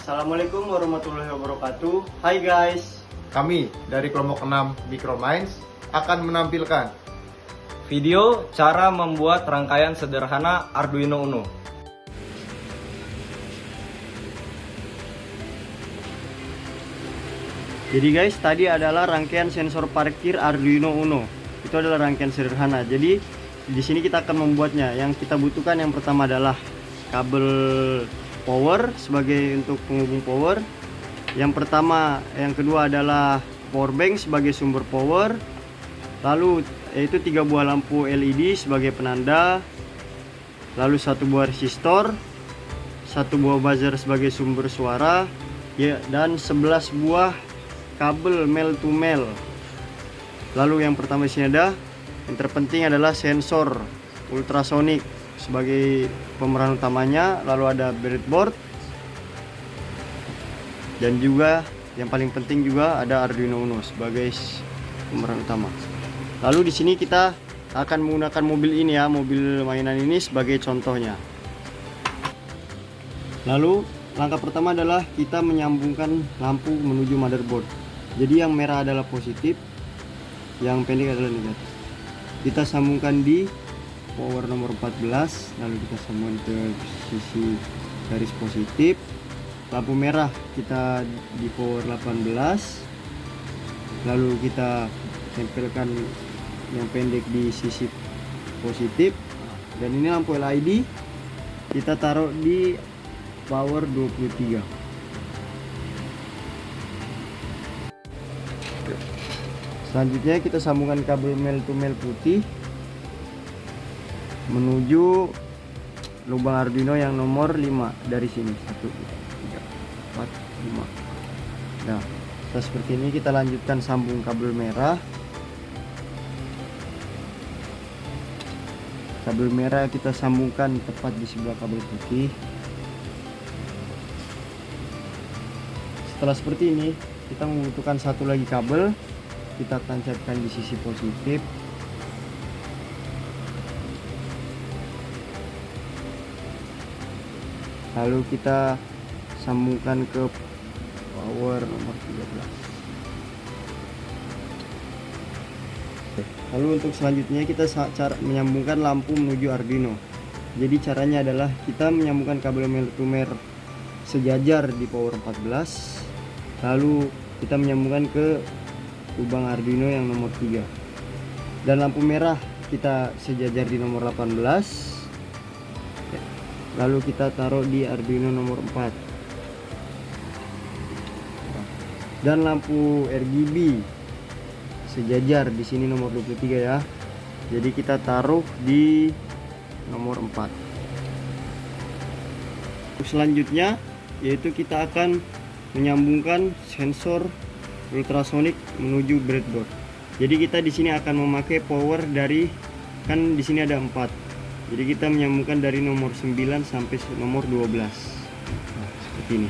Assalamualaikum warahmatullahi wabarakatuh. Hai guys. Kami dari kelompok 6 Microminds akan menampilkan video cara membuat rangkaian sederhana Arduino Uno. Jadi guys, tadi adalah rangkaian sensor parkir Arduino Uno. Itu adalah rangkaian sederhana. Jadi di sini kita akan membuatnya. Yang kita butuhkan yang pertama adalah kabel power sebagai untuk penghubung power. Yang kedua adalah power bank sebagai sumber power. Lalu yaitu 3 buah lampu LED sebagai penanda. Lalu 1 buah resistor, 1 buah buzzer sebagai sumber suara, ya, dan 11 buah kabel male to male. Lalu yang pertama di sini ada, yang terpenting adalah sensor ultrasonic sebagai pemeran utamanya. Lalu ada breadboard, dan juga yang paling penting juga ada Arduino Uno sebagai pemeran utama. Lalu di sini kita akan menggunakan mobil ini ya, mobil mainan ini sebagai contohnya. Lalu langkah pertama adalah kita menyambungkan lampu menuju motherboard. Jadi yang merah adalah positif, yang pendek adalah negatif. Kita sambungkan di power nomor 14, lalu kita sambungkan ke sisi garis positif. Lampu merah kita di power 18, lalu kita tempelkan yang pendek di sisi positif, dan ini lampu LED kita taruh di power 23. Selanjutnya kita sambungkan kabel male to male putih menuju lubang Arduino yang nomor 5 dari sini. 1, 2, 3, 4, 5. Nah, seperti ini kita lanjutkan sambung kabel merah. Kabel merah kita sambungkan tepat di sebelah kabel putih. Setelah seperti ini, kita membutuhkan satu lagi kabel. Kita tancapkan di sisi positif. Lalu kita sambungkan ke power nomor 13. Lalu untuk selanjutnya kita cara menyambungkan lampu menuju Arduino. Jadi caranya adalah kita menyambungkan kabel male to male sejajar di power 14. Lalu kita menyambungkan ke lubang Arduino yang nomor 3. Dan lampu merah kita sejajar di nomor 18. Lalu kita taruh di Arduino nomor 4. Dan lampu RGB sejajar di sini nomor 23 ya. Jadi kita taruh di nomor 4. Selanjutnya yaitu kita akan menyambungkan sensor ultrasonic menuju breadboard. Jadi kita di sini akan memakai power dari, kan di sini ada 4. Jadi kita menyambungkan dari nomor 9 sampai nomor 12. Nah, seperti ini.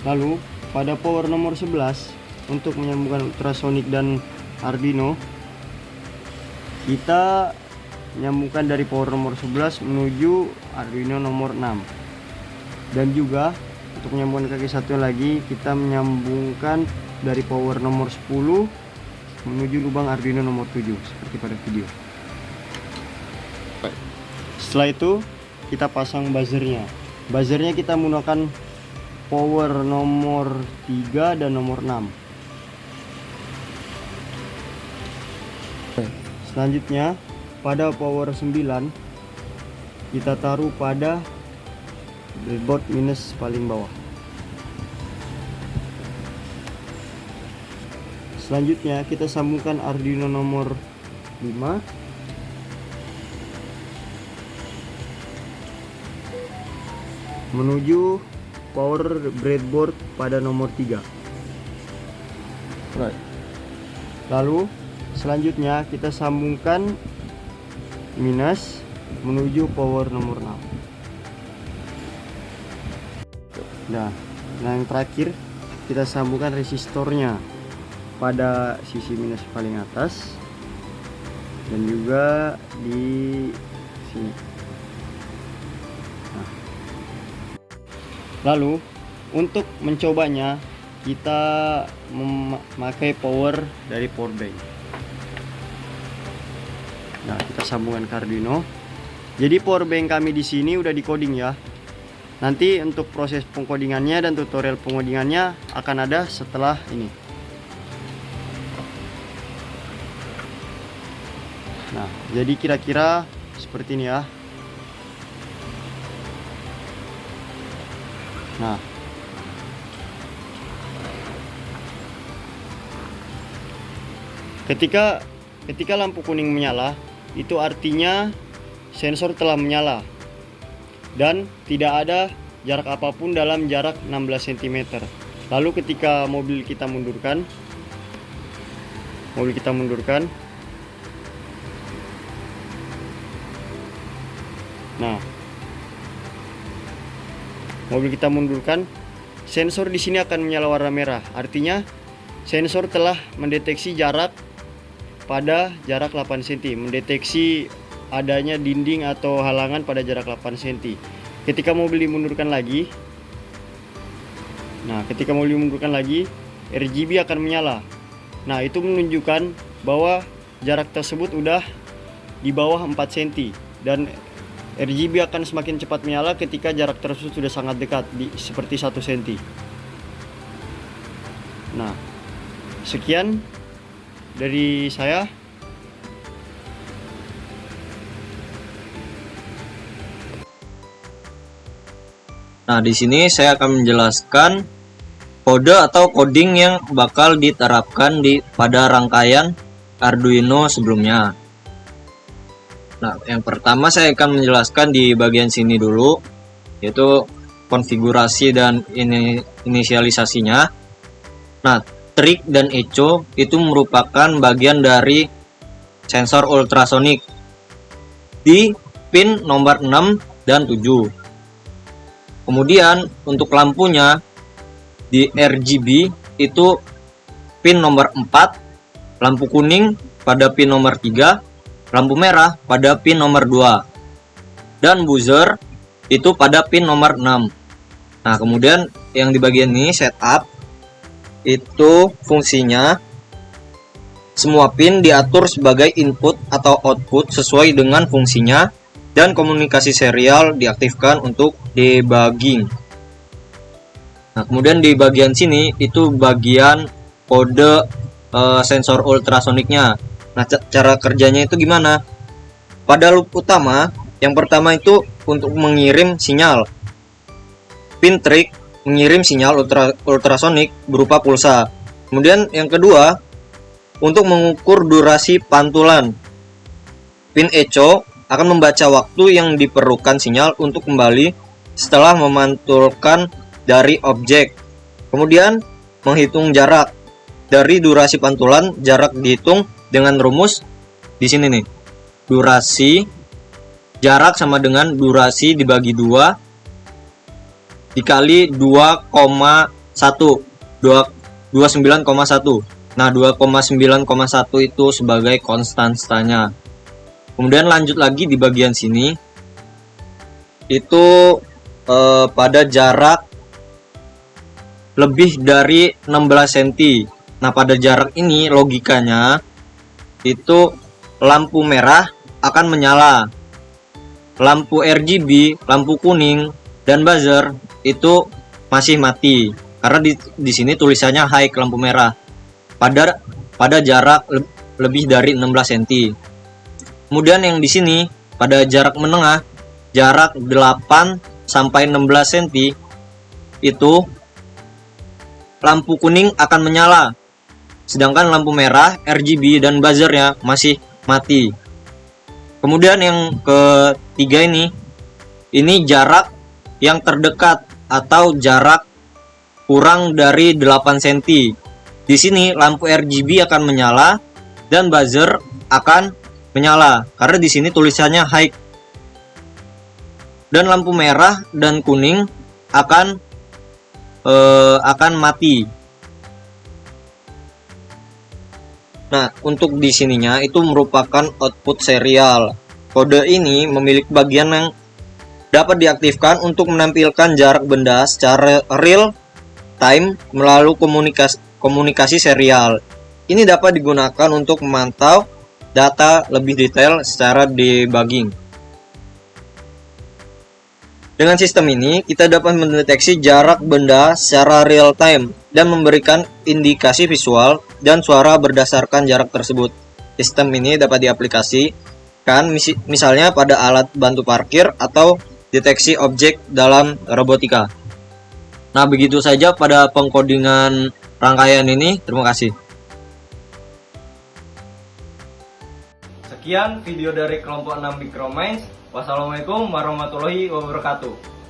Lalu pada power nomor 11 untuk menyambungkan ultrasonic dan Arduino, kita menyambungkan dari power nomor 11 menuju Arduino nomor 6. Dan juga untuk menyambungkan kaki satu lagi, kita menyambungkan dari power nomor 10 menuju lubang Arduino nomor 7 seperti pada video. Setelah itu kita pasang buzzernya. Buzzernya kita menggunakan power nomor 3 dan nomor 6. Selanjutnya pada power 9 kita taruh pada breadboard minus paling bawah. Selanjutnya kita sambungkan Arduino nomor 5 menuju power breadboard pada nomor 3. Lalu selanjutnya kita sambungkan minus menuju power nomor 6. Nah, yang terakhir kita sambungkan resistornya pada sisi minus paling atas dan juga di sini. Lalu untuk mencobanya kita memakai power dari power bank. Nah, kita sambungkan ke Arduino. Jadi power bank kami di sini udah di coding ya. Nanti untuk proses pengkodingannya dan tutorial pengodingannya akan ada setelah ini. Nah, jadi kira-kira seperti ini ya. Nah, ketika lampu kuning menyala, itu artinya sensor telah menyala dan tidak ada jarak apapun dalam jarak 16 cm. Lalu ketika mobil kita mundurkan, nah, mobil kita mundurkan, sensor di sini akan menyala warna merah. Artinya sensor telah mendeteksi jarak pada jarak 8 cm, mendeteksi adanya dinding atau halangan pada jarak 8 cm. Ketika mobil dimundurkan lagi, RGB akan menyala. Nah, itu menunjukkan bahwa jarak tersebut udah di bawah 4 cm dan RGB akan semakin cepat menyala ketika jarak tersebut sudah sangat dekat, seperti 1 cm. Nah, sekian dari saya. Nah, di sini saya akan menjelaskan kode atau coding yang bakal diterapkan pada rangkaian Arduino sebelumnya. Nah, yang pertama saya akan menjelaskan di bagian sini dulu, yaitu konfigurasi dan inisialisasinya. Nah, trig dan echo itu merupakan bagian dari sensor ultrasonik di pin nomor 6 dan 7. Kemudian untuk lampunya di RGB itu pin nomor 4, lampu kuning pada pin nomor 3, lampu merah pada pin nomor 2, dan buzzer itu pada pin nomor 6. Nah, kemudian yang di bagian ini setup itu fungsinya semua pin diatur sebagai input atau output sesuai dengan fungsinya, dan komunikasi serial diaktifkan untuk debugging. Nah, kemudian di bagian sini itu bagian kode sensor ultrasoniknya. Nah, cara kerjanya itu gimana? Pada loop utama, yang pertama itu untuk mengirim sinyal. Pin trig mengirim sinyal ultrasonik berupa pulsa. Kemudian yang kedua, untuk mengukur durasi pantulan. Pin echo akan membaca waktu yang diperlukan sinyal untuk kembali setelah memantulkan dari objek. Kemudian menghitung jarak. Dari durasi pantulan, jarak dihitung dengan rumus di sini nih. Durasi jarak sama dengan durasi dibagi 2 dikali 29,1. Nah, 2,9,1 itu sebagai konstantanya. Kemudian lanjut lagi di bagian sini itu pada jarak lebih dari 16 cm. Nah, pada jarak ini logikanya itu lampu merah akan menyala, lampu RGB, lampu kuning, dan buzzer itu masih mati karena di sini tulisannya high lampu merah pada jarak lebih dari 16 cm. Kemudian yang di sini pada jarak menengah, jarak 8 sampai 16 cm itu lampu kuning akan menyala, sedangkan lampu merah, RGB, dan buzzernya masih mati. Kemudian yang ketiga ini jarak yang terdekat atau jarak kurang dari 8 cm. Di sini lampu RGB akan menyala dan buzzer akan menyala karena di sini tulisannya high. Dan lampu merah dan kuning akan mati. Nah, untuk di sininya itu merupakan output serial. Kode ini memiliki bagian yang dapat diaktifkan untuk menampilkan jarak benda secara real time melalui komunikasi serial. Ini dapat digunakan untuk memantau data lebih detail secara debugging. Dengan sistem ini, kita dapat mendeteksi jarak benda secara real time dan memberikan indikasi visual dan suara berdasarkan jarak tersebut. Sistem ini dapat diaplikasikan misalnya pada alat bantu parkir atau deteksi objek dalam robotika. Nah, begitu saja pada pengkodingan rangkaian ini. Terima kasih. Sekian video dari kelompok 6 Microminds. Wassalamualaikum warahmatullahi wabarakatuh.